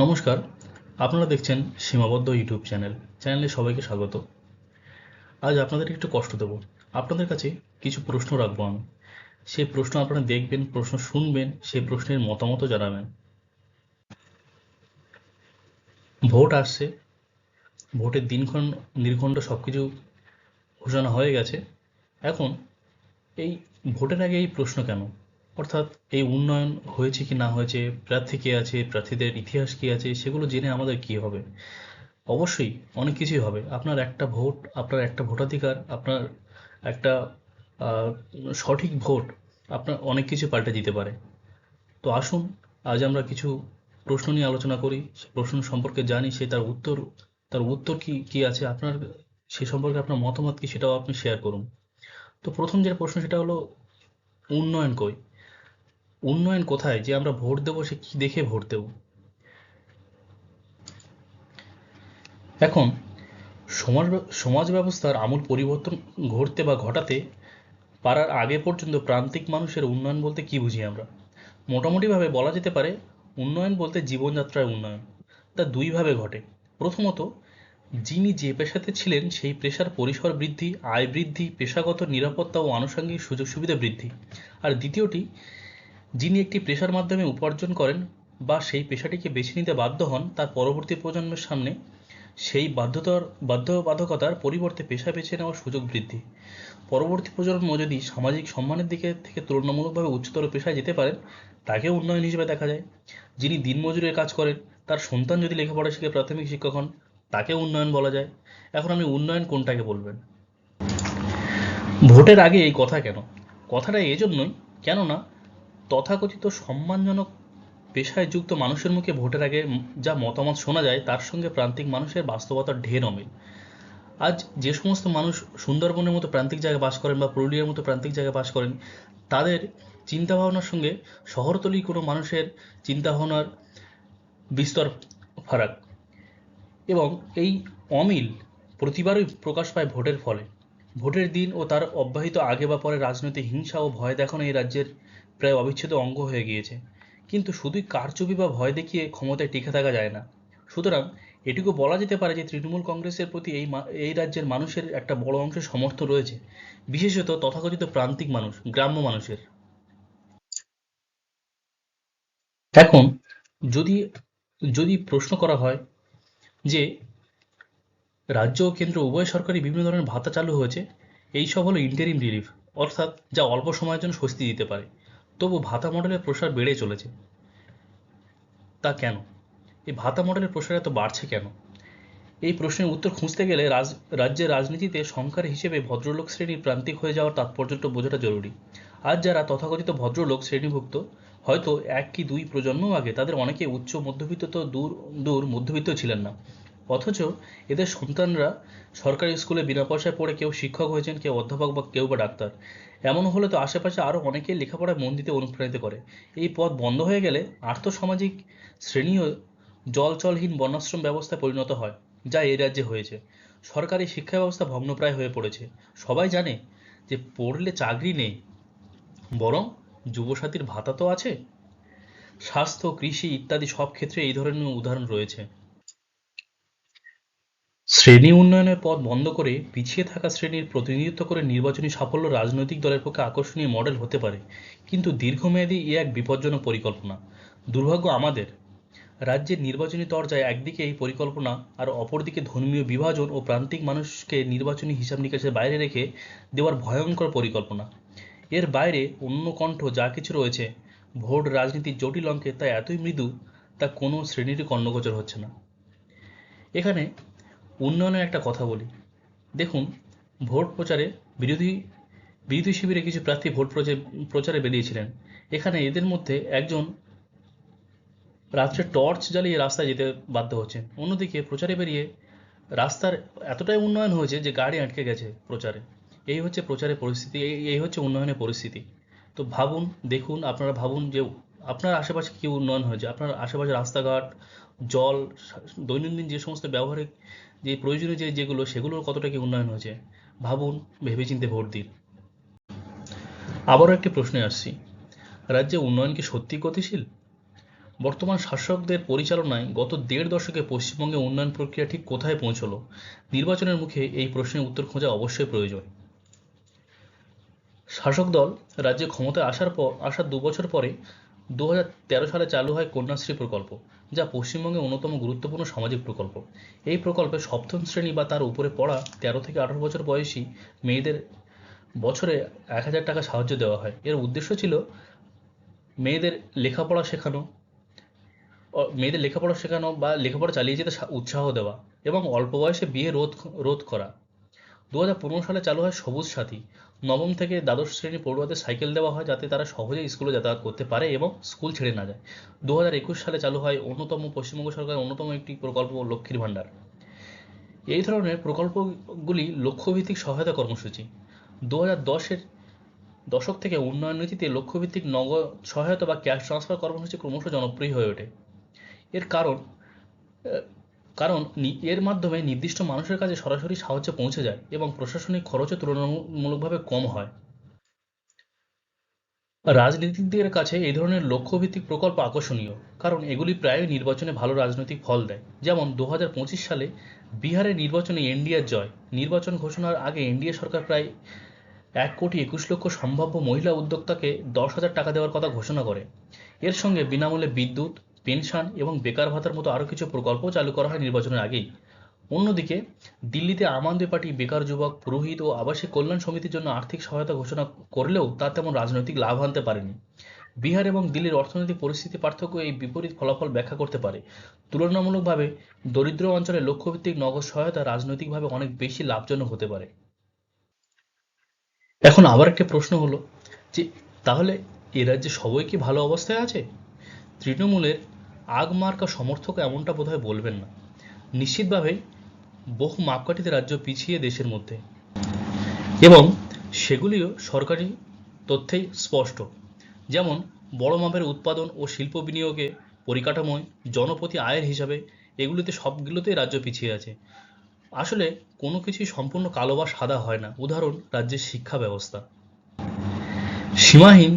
নমস্কার, আপনারা দেখছেন সীমাবদ্ধ ইউটিউব চ্যানেলে সবাইকে স্বাগত। আজ আপনাদের একটু কষ্ট দেব। আপনাদের কাছে কিছু প্রশ্ন রাখবো আমি। সেই প্রশ্ন আপনারা দেখবেন, প্রশ্ন শুনবেন, সেই প্রশ্নের মতামতও জানাবেন। ভোট আসছে, ভোটের দিনক্ষণ নির্ঘণ্ট সবকিছু ঘোষণা হয়ে গেছে। এখন এই ভোটের আগে এই প্রশ্ন কেন? অর্থাৎ এই উন্নয়ন হয়েছে কি না হয়েছে, প্রার্থী কে আছে, প্রার্থীদের ইতিহাস কি আছে, সেগুলো জেনে আমাদের কি হবে? অবশ্যই অনেক কিছুই হবে। আপনার একটা ভোট, আপনার একটা ভোটাধিকার, আপনার একটা আহ, সঠিক ভোট আপনার অনেক কিছু পাল্টে দিতে পারে। তো আসুন আজ আমরা কিছু প্রশ্ন নিয়ে আলোচনা করি, সে প্রশ্ন সম্পর্কে জানি, সে তার উত্তর কি কি আছে, আপনার সে সম্পর্কে আপনার মতামত কি সেটাও আপনি শেয়ার করুন। তো প্রথম যে প্রশ্ন সেটা হলো, উন্নয়ন কই? উন্নয়ন কোথায় যে আমরা ভোট দেবো, সে কি দেখে ভোট দেবো? এখন সমাজ সমাজ ব্যবস্থার আমূল পরিবর্তন ঘটাতে পারার আগে পর্যন্ত প্রান্তিক মানুষের উন্নয়ন বলতে কি বুঝি আমরা? মোটামুটিভাবে বলা যেতে পারে উন্নয়ন বলতে জীবনযাত্রার উন্নয়ন। তা দুইভাবে ঘটে। প্রথমত, যিনি যে পেশাতে ছিলেন সেই পেশার পরিসর বৃদ্ধি, আয় বৃদ্ধি, পেশাগত নিরাপত্তা ও আনুষঙ্গিক সুযোগ সুবিধা বৃদ্ধি। আর দ্বিতীয়টি, যিনি একটি পেশার মাধ্যমে উপার্জন করেন বা সেই পেশাটিকে বেছে নিতে বাধ্য হন, তার পরবর্তী প্রজন্মের সামনে সেই বাধ্যবাধকতার পরিবর্তে পেশা বেছে নেওয়ার সুযোগ বৃদ্ধি। পরবর্তী প্রজন্ম যদি সামাজিক সম্মানের দিকে থেকে তুলনামূলকভাবে উচ্চতর পেশায় যেতে পারেন, তাকে উন্নয়ন হিসেবে দেখা যায়। যিনি দিনমজুরের কাজ করেন, তার সন্তান যদি লেখাপড়া শিখে প্রাথমিক শিক্ষক হন, তাকে উন্নয়ন বলা যায়। এখন আপনি উন্নয়ন কোনটাকে বলবেন? ভোটের আগে এই কথা কেন? কথাটা এজন্যই, কেননা তথাকথিত সম্মানজনক পেশায় যুক্ত মানুষের মুখে ভোটের আগে যা মতামত শোনা যায়, তার সঙ্গে প্রান্তিক মানুষের বাস্তবতার ঢের অমিল। আজ যে সমস্ত মানুষ সুন্দরবনের মতো প্রান্তিক জায়গায় বাস করেন বা পুরুলিয়ার মতো প্রান্তিক জায়গায় বাস করেন, তাদের চিন্তাভাবনার সঙ্গে শহরতলি কোনো মানুষের চিন্তাভাবনার বিস্তর ফারাক। এবং এই অমিল প্রতিবারই প্রকাশ পায় ভোটের ফলে। ভোটের দিন ও তার অব্যাহত আগে বা পরে রাজনৈতিক হিংসা ও ভয় দেখানো এই রাজ্যের প্রায় অবিচ্ছেদ্য অঙ্গ হয়ে গিয়েছে। কিন্তু শুধুই কারচুপি বা ভয় দেখিয়ে ক্ষমতায় টিকে থাকা যায় না। সুতরাং এটুকু বলা যেতে পারে যে তৃণমূল কংগ্রেসের প্রতি এই রাজ্যের মানুষের একটা বড় অংশের সমর্থন রয়েছে, বিশেষত তথাকথিত প্রান্তিক মানুষ, গ্রাম্য মানুষের। এখন যদি যদি প্রশ্ন করা হয় যে রাজ্য ও কেন্দ্র উভয় সরকারই বিভিন্ন ধরনের ভাতা চালু হয়েছে, এই সব হলো ইন্টারিম রিলিফ, অর্থাৎ যা অল্প সময়ের জন্য স্বস্তি দিতে পারে। তবু ভাতা মডেলের প্রসার বেড়ে চলেছে। তা কেন? এই ভাতা মডেলের প্রসার এত বাড়ছে কেন? এই প্রশ্নের উত্তর খুঁজতে গেলে রাজ্যের রাজনীতিতে সংখ্যার হিসেবে ভদ্রলোক শ্রেণীর প্রান্তিক হয়ে যাওয়ার তাৎপর্যটা বোঝাটা জরুরি। আজ যারা তথাকথিত ভদ্রলোক শ্রেণীভুক্ত, হয়তো এক কি দুই প্রজন্ম আগে তাদের অনেকে উচ্চ মধ্যবিত্ত তো দূর দূর মধ্যবিত্ত ছিলেন না। অথচ এদের সন্তানরা সরকারি স্কুলে বিনা পয়সায় পড়ে কেউ শিক্ষক হয়েছেন, কেউ অধ্যাপক বা কেউ বা ডাক্তার। এমন হলে তো আশেপাশে আরও অনেকেই লেখাপড়ায় মন দিতে অনুপ্রাণিত করে। এই পথ বন্ধ হয়ে গেলে আর্থসামাজিক শ্রেণীও জলচলহীন বর্ণাশ্রম ব্যবস্থায় পরিণত হয়, যা এই রাজ্যে হয়েছে। সরকারি শিক্ষা ব্যবস্থা ভগ্নপ্রায় হয়ে পড়েছে। সবাই জানে যে পড়লে চাকরি নেই, বরং যুবসাথীর ভাতা তো আছে। স্বাস্থ্য, কৃষি ইত্যাদি সব ক্ষেত্রে এই ধরনের উদাহরণ রয়েছে। শ্রেণী উন্নয়নের পথ বন্ধ করে পিছিয়ে থাকা শ্রেণীর প্রতিনিধিত্ব করে নির্বাচনী সাফল্য রাজনৈতিক দলের পক্ষে আকর্ষণীয় মডেল হতে পারে, কিন্তু দীর্ঘমেয়াদী এ এক বিপজ্জনক পরিকল্পনা। দুর্ভাগ্য আমাদের, রাজ্যের নির্বাচনী দরজায় একদিকে এই পরিকল্পনা আর অপরদিকে ধর্মীয় বিভাজন ও প্রান্তিক মানুষকে নির্বাচনী হিসাব নিকাশের বাইরে রেখে দেওয়ার ভয়ঙ্কর পরিকল্পনা। এর বাইরে অন্য কণ্ঠ যা কিছু রয়েছে, ভোট রাজনীতির জটিল অঙ্কে তা এতই মৃদু, তা কোনো শ্রেণীরই কর্ণগোচর হচ্ছে না। এখানে উন্নয়নের একটা কথা বলি। দেখুন, ভোট প্রচারে বিরোধী বিরোধী শিবিরে কিছু প্রার্থী ভোট প্রচারে বেরিয়েছিলেন। এখানে এদের মধ্যে একজন রাত্রে টর্চ জ্বালিয়ে রাস্তায় যেতে বাধ্য হচ্ছেন। অন্যদিকে প্রচারে বেরিয়ে রাস্তার এতটাই উন্নয়ন হয়েছে যে গাড়ি আটকে গেছে প্রচারে। এই হচ্ছে প্রচারের পরিস্থিতি, এই হচ্ছে উন্নয়নের পরিস্থিতি। তো ভাবুন, দেখুন, আপনারা ভাবুন যে আপনার আশেপাশে কি উন্নয়ন হয়েছে, আপনার আশেপাশে রাস্তাঘাট, জল, দৈনন্দিন যে সমস্ত ব্যবহারিক যে প্রয়োজনীয় যেগুলো, সেগুলোর কতটা কি উন্নয়ন হয়েছে। ভাবুন, ভেবেচিন্তে ভোট দিন। আবারও একটি প্রশ্নে আসছি, রাজ্যে উন্নয়ন কি সত্যি গতিশীল? বর্তমান শাসকদের পরিচালনায় গত ১.৫ দশকে পশ্চিমবঙ্গে উন্নয়ন প্রক্রিয়া ঠিক কোথায় পৌঁছলো? নির্বাচনের মুখে এই প্রশ্নের উত্তর খোঁজা অবশ্যই প্রয়োজন। শাসক দল রাজ্যে ক্ষমতায় আসার ২ বছর পরে ২০১৩ সালে চালু হয় কন্যাশ্রী প্রকল্প, যা পশ্চিমবঙ্গের অন্যতম গুরুত্বপূর্ণ সামাজিক প্রকল্প। এই প্রকল্পে সপ্তম শ্রেণী বা তার উপরে পড়া ১৩ থেকে ১৮ বছর বয়সী মেয়েদের বছরে ১,০০০ টাকা সাহায্য দেওয়া হয়। এর উদ্দেশ্য ছিল মেয়েদের লেখাপড়া শেখানো বা লেখাপড়া চালিয়ে যেতে উৎসাহ দেওয়া এবং অল্প বয়সে বিয়ে রোধ করা। ২০১৫ সালে চালু হয় সবুজ সাথী। নবম থেকে দ্বাদশ শ্রেণী পড়ুয়াদের সাইকেল দেওয়া হয় যাতে তারা সহজেই স্কুলে যাতায়াত করতে পারে এবং স্কুল ছেড়ে না যায়। ২০২১ সালে চালু হয় পশ্চিমবঙ্গ সরকারের অন্যতম একটি প্রকল্প লক্ষ্মীর ভাণ্ডার। এই ধরনের প্রকল্পগুলি লক্ষ্যভিত্তিক সহায়তা কর্মসূচি। ২০১০-এর দশক থেকে উন্নয়ন নীতিতে লক্ষ্যভিত্তিক নগদ সহায়তা বা ক্যাশ ট্রান্সফার কর্মসূচি ক্রমশ জনপ্রিয় হয়ে ওঠে। এর কারণ এর মাধ্যমে নির্দিষ্ট মানুষের কাছে সরাসরি সাহায্য পৌঁছে যায় এবং প্রশাসনিক খরচও তুলনামূলকভাবে কম হয়। রাজনীতিকদের কাছে এই ধরনের লক্ষ্যভিত্তিক প্রকল্প আকর্ষণীয় কারণ এগুলি প্রায়ই নির্বাচনে ভালো রাজনৈতিক ফল দেয়। যেমন ২০২৫ সালে বিহারের নির্বাচনে এনডিএর জয়। নির্বাচন ঘোষণার আগে এনডিএ সরকার প্রায় ১,২১,০০,০০০ সম্ভাব্য মহিলা উদ্যোক্তাকে ১০,০০০ টাকা দেওয়ার কথা ঘোষণা করে। এর সঙ্গে বিনামূল্যে বিদ্যুৎ, পেনশন এবং বেকার ভাতার মতো আরও কিছু প্রকল্প চালু করা হয় নির্বাচনের আগেই। অন্যদিকে দিল্লিতে আম আদমি পার্টি বেকার যুবক, পুরোহিত ও আবাসিক কল্যাণ সমিতির জন্য আর্থিক সহায়তা ঘোষণা করলেও তা তেমন রাজনৈতিক লাভ আনতে পারেনি। বিহার এবং দিল্লির অর্থনৈতিক পরিস্থিতি পার্থক্য এই বিপরীত ফলাফল ব্যাখ্যা করতে পারে। তুলনামূলকভাবে দরিদ্র অঞ্চলে লক্ষ্যভিত্তিক নগদ সহায়তা রাজনৈতিকভাবে অনেক বেশি লাভজনক হতে পারে। এখন আবার একটা প্রশ্ন হলো যে তাহলে এ রাজ্যে সবাই কি ভালো অবস্থায় আছে? তৃণমূলের আগমার্কা সমর্থক এমনটা বোধহয় বলবেন না। নিশ্চিতভাবেই বহু মাপকাঠিতে রাজ্য পিছিয়ে দেশের মধ্যে এবং সেগুলিও সরকারি তথ্যেই স্পষ্ট। যেমন বড় মাপের উৎপাদন ও শিল্প বিনিয়োগে, পরিকাঠামোয়, জনপ্রতি আয়ের হিসাবে এগুলিতে সবগুলোতেই রাজ্য পিছিয়ে আছে। আসলে কোনো কিছুই সম্পূর্ণ কালো বা সাদা হয় না। উদাহরণ রাজ্যের শিক্ষা ব্যবস্থা। সীমাহীন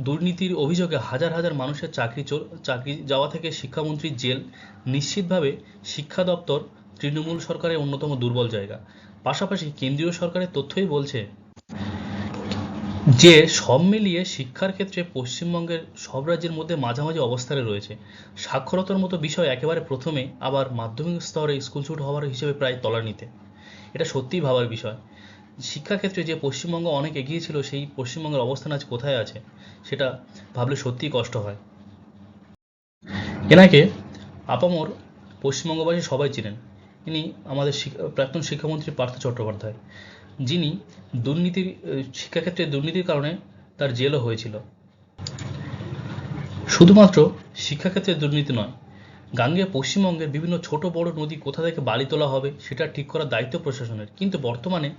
দুর্নীতির অভিযোগে হাজার হাজার মানুষের চাকরি যাওয়া থেকে শিক্ষামন্ত্রীর জেল। নিশ্চিতভাবে শিক্ষা দপ্তর তৃণমূল সরকারের অন্যতম দুর্বল জায়গা। পাশাপাশি কেন্দ্রীয় সরকারের তথ্যই বলছে যে সব মিলিয়ে শিক্ষার ক্ষেত্রে পশ্চিমবঙ্গের সব রাজ্যের মধ্যে মাঝামাঝি অবস্থানে রয়েছে। সাক্ষরতার মতো বিষয় একেবারে প্রথমে, আবার মাধ্যমিক স্তরে স্কুল ছুট হওয়ার হিসেবে প্রায় তলানিতে। এটা সত্যিই ভাবার বিষয়। শিক্ষাক্ষেত্রে যে পশ্চিমবঙ্গ অনেক এগিয়ে ছিল সেই পশ্চিমবঙ্গের অবস্থান আজ কোথায় আছে সেটা ভাবলে সত্যিই কষ্ট হয়। এনাকে আপামর পশ্চিমবঙ্গবাসী সবাই চিনেন। ইনি আমাদের প্রাক্তন শিক্ষামন্ত্রী পার্থ চট্টোপাধ্যায়, যিনি শিক্ষাক্ষেত্রে দুর্নীতির কারণে তার জেলও হয়েছিল। শুধুমাত্র শিক্ষাক্ষেত্রে দুর্নীতি নয়, গাঙ্গেয় পশ্চিমবঙ্গের বিভিন্ন ছোট বড় নদী কোথা থেকে বালি তোলা হবে সেটা ঠিক করার দায়িত্ব প্রশাসনের, কিন্তু বর্তমানে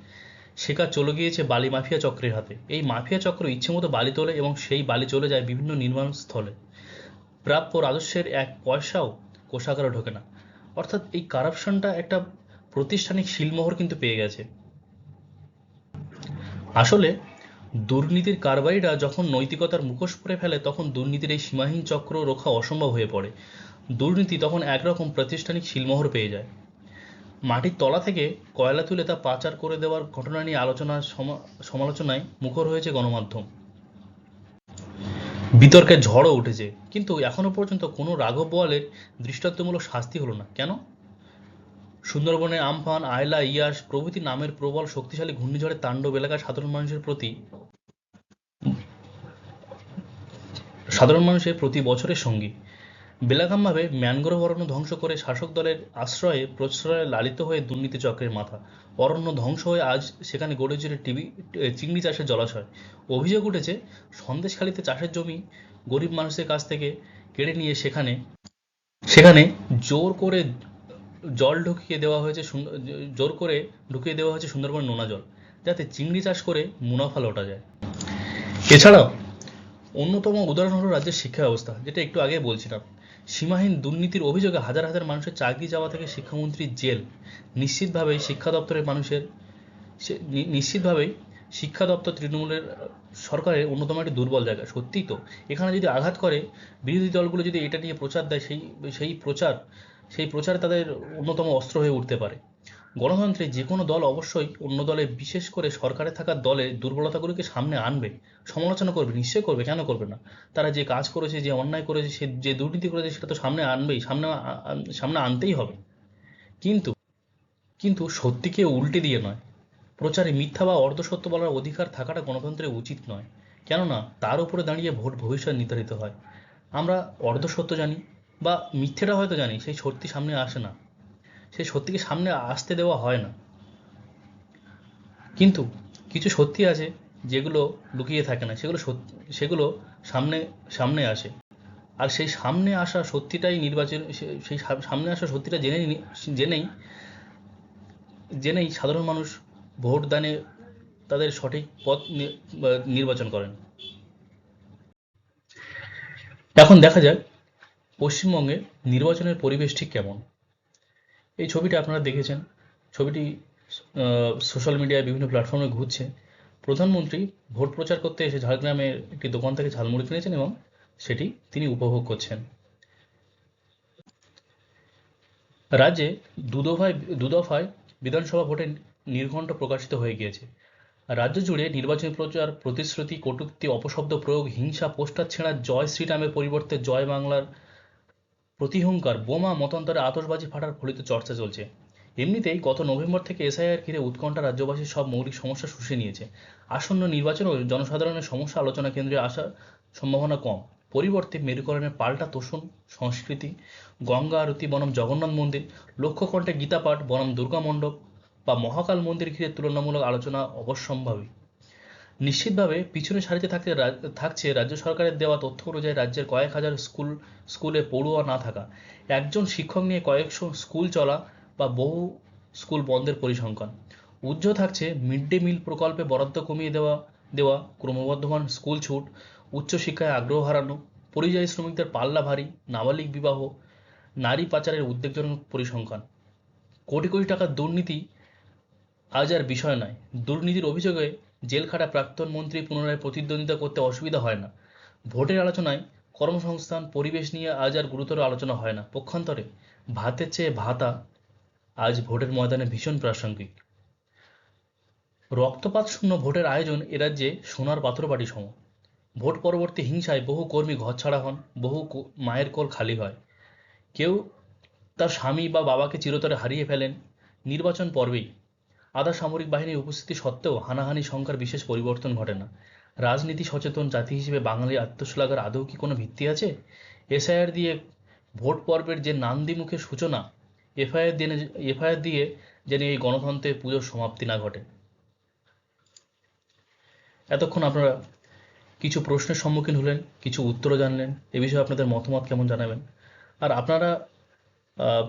সে কাজ চলে গিয়েছে বালি মাফিয়া চক্রের হাতে। এই মাফিয়া চক্র ইচ্ছেমতো বালি তোলে এবং সেই বালি চলে যায় বিভিন্ন নির্মাণ স্থলে। প্রাপ্য রাজস্বের এক পয়সাও কোষাগারে ঢোকে না। অর্থাৎ এই কারাপশনটা একটা প্রাতিষ্ঠানিক শিলমোহর কিন্তু পেয়ে গেছে। আসলে দুর্নীতির কারবারিরা যখন নৈতিকতার মুখোশ পরে ফেলে তখন দুর্নীতির এই সীমাহীন চক্র রক্ষা অসম্ভব হয়ে পড়ে। দুর্নীতি তখন একরকম প্রাতিষ্ঠানিক শিলমোহর পেয়ে যায়। মাটির তলা থেকে কয়লা তুলে তা পাচার করে দেওয়ার ঘটনা নিয়ে সমালোচনায় মুখর হয়েছে গণমাধ্যম। বিতর্কের ঝড়ও উঠেছে, কিন্তু এখনো পর্যন্ত কোনো রাঘব বোয়ালের দৃষ্টান্তমূলক শাস্তি হলো না। কেন? সুন্দরবনে আমফান, আয়লা, ইয়াস প্রভৃতি নামের প্রবল শক্তিশালী ঘূর্ণিঝড়ের তাণ্ডব এলাকার সাধারণ মানুষের প্রতি বছরের সঙ্গী। বেলাগামভাবে ম্যানগ্রোভ অরণ্য ধ্বংস করে শাসক দলের প্রশ্রয়ে লালিত হয়ে দুর্নীতি চক্রের মাথা। অরণ্য ধ্বংস হয়ে আজ সেখানে গড়ে উঠেছে চিংড়ি চাষের জলাশয়। অভিযোগ উঠেছে সন্দেশখালিতে চাষের জমি গরিব মানুষের কাছ থেকে কেড়ে নিয়ে সেখানে জোর করে ঢুকিয়ে দেওয়া হয়েছে সুন্দরবনের নোনা জল, যাতে চিংড়ি চাষ করে মুনাফা লোটা যায়। এছাড়াও অন্যতম উদাহরণ হলো রাজ্যের শিক্ষা ব্যবস্থা, যেটা একটু আগে বলছিলাম। সীমাহীন দুর্নীতির অভিযোগে হাজার হাজার মানুষের চাকরি যাওয়া থেকে শিক্ষামন্ত্রীর জেল। নিশ্চিতভাবেই শিক্ষা দপ্তর তৃণমূলের সরকারের অন্যতম একটি দুর্বল জায়গা। সত্যিই তো, এখানে যদি আঘাত করে, বিরোধী দলগুলো যদি এটা নিয়ে প্রচার দেয়, সেই প্রচার তাদের অন্যতম অস্ত্র হয়ে উঠতে পারে। গণতন্ত্রে যে কোনো দল অবশ্যই অন্য দলে, বিশেষ করে সরকারে থাকা দলের দুর্বলতাগুলোকে সামনে আনবে, সমালোচনা করবে, নিশ্চয়ই করবে, কেন করবে না? তারা যে কাজ করেছে, যে অন্যায় করেছে, সে যে দুর্নীতি করেছে, সেটা তো সামনে আনবেই, সামনে আনতেই হবে। কিন্তু কিন্তু সত্যিকে উল্টে দিয়ে নয়, প্রচারে মিথ্যা বা অর্ধসত্য বলার অধিকার থাকাটা গণতন্ত্রে উচিত নয়। কেননা তার উপরে দাঁড়িয়ে ভোট ভবিষ্যৎ নির্ধারিত হয়। আমরা অর্ধসত্য জানি বা মিথ্যেটা হয়তো জানি, সেই সত্যি সামনে আসে না, সেই সত্যিকে সামনে আসতে দেওয়া হয় না। কিন্তু কিছু সত্যি আছে যেগুলো লুকিয়ে থাকে না, সেগুলো সামনে সামনে আসে। আর সেই সামনে আসা সত্যিটাই নির্বাচন, সেই সামনে আসা সত্যিটা জেনেই জেনেই সাধারণ মানুষ ভোট দানে তাদের সঠিক পথ নির্বাচন করেন। এখন দেখা যাক পশ্চিমবঙ্গে নির্বাচনের পরিবেশ ঠিক কেমন। এই ছবিটা আপনারা দেখেছেন। ছবিটি সোশ্যাল মিডিয়ায় বিভিন্ন প্ল্যাটফর্মে ঘুরছে। প্রধানমন্ত্রী ভোট প্রচার করতে এসে ঝাড়গ্রামের একটি দোকান থেকে ঝালমুড়ি কিনেছেন এবং সেটি তিনি উপভোগ করছেন। রাজ্যে দুদফায় বিধানসভা ভোটের নির্ঘণ্ট প্রকাশিত হয়ে গিয়েছে। রাজ্য জুড়ে নির্বাচনী প্রচার, প্রতিশ্রুতি, কটূক্তি, অপশব্দ প্রয়োগ, হিংসা, পোস্টার ছেঁড়া, জয় শ্রীরামের পরিবর্তে জয় বাংলার প্রতিহুঙ্কার, বোমা, মতান্তরে আতশবাজি ফাটার ফলিত চর্চা চলছে। এমনিতেই গত নভেম্বর থেকে এসআইআর ঘিরে উৎকণ্ঠা রাজ্যবাসীর সব মৌলিক সমস্যা শুষে নিয়েছে। আসন্ন নির্বাচনেও জনসাধারণের সমস্যা আলোচনা কেন্দ্রে আসার সম্ভাবনা কম। পরিবর্তে মেরুকরণের পাল্টা তোষণ সংস্কৃতি, গঙ্গা আরতি বনাম জগন্নাথ মন্দির, লক্ষ্যকণ্ঠে গীতাপাঠ বনাম দুর্গা মণ্ডপ বা মহাকাল মন্দির ঘিরে তুলনামূলক আলোচনা অবশ্যম্ভাবী। নিশ্চিতভাবে পিছনে সারিতে থাকছে রাজ্য সরকারের দেওয়া তথ্য অনুযায়ী রাজ্যের কয়েক হাজার স্কুলে পড়ুয়া না থাকা, একজন শিক্ষক নিয়ে কয়েকশো স্কুল চলা বা বহু স্কুল বন্ধের পরিসংখ্যান। উজ্জ্বল থাকছে মিড ডে মিল প্রকল্পে বরাদ্দ কমিয়ে দেওয়া, ক্রমবর্ধমান স্কুল ছুট, উচ্চশিক্ষায় আগ্রহ হারানো, পরিযায়ী শ্রমিকদের পাল্লা ভারী, নাবালিক বিবাহ, নারী পাচারের উদ্বেগজনক পরিসংখ্যান। কোটি কোটি টাকার দুর্নীতি আজ আর বিষয় নয়। দুর্নীতির অভিযোগে জেল খাটা প্রাক্তন মন্ত্রী পুনরায় প্রতিদ্বন্দ্বিতা করতে অসুবিধা হয় না। ভোটের আলোচনায় কর্মসংস্থান, পরিবেশ নিয়ে আজ আর গুরুতর আলোচনা হয় না। পক্ষান্তরে ভাতের চেয়ে ভাতা আজ ভোটের ময়দানে ভীষণ প্রাসঙ্গিক। রক্তপাত শূন্য ভোটের আয়োজন এ রাজ্যে সোনার পাত্রপাটি সম। ভোট পরবর্তী হিংসায় বহু কর্মী ঘরছাড়া হন, বহু মায়ের কোল খালি হয়, কেউ তার স্বামী বা বাবাকে চিরতরে হারিয়ে ফেলেন নির্বাচন পর্বেই। আধা সামরিক বাহিনীর উপস্থিতি সত্ত্বেও হানাহানি সংখ্যার বিশেষ পরিবর্তন ঘটে না। রাজনীতি সচেতন জাতি হিসেবে বাঙালির আত্মশ্লাঘার আদৌ কি কোনো ভিত্তি আছে? এসআইআর দিয়ে ভোট পর্বের যে নান্দিমুখের সূচনা, এফআইআর দিয়ে যেন এই গণতন্ত্রের পুজোর সমাপ্তি না ঘটে। এতক্ষণ আপনারা কিছু প্রশ্নের সম্মুখীন হলেন, কিছু উত্তরও জানলেন। এ বিষয়ে আপনাদের মতামত কেমন জানাবেন। আর আপনারা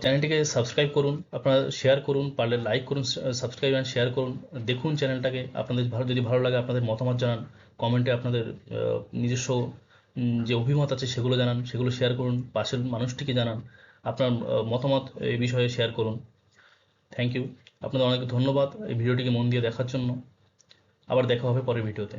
চ্যানেলটিকে সাবস্ক্রাইব করুন, আপনারা শেয়ার করুন, পারলে লাইক করুন, সাবস্ক্রাইব অ্যান্ড শেয়ার করুন। দেখুন চ্যানেলটাকে, আপনাদের যদি ভালো লাগে আপনাদের মতামত জানান, কমেন্টে আপনাদের নিজস্ব যে অভিমত আছে সেগুলো জানান, সেগুলো শেয়ার করুন, পাশের মানুষটিকে জানান, আপনার মতামত এই বিষয়ে শেয়ার করুন। থ্যাংক ইউ, আপনাদের অনেক ধন্যবাদ এই ভিডিওটিকে মন দিয়ে দেখার জন্য। আবার দেখা হবে পরের ভিডিওতে।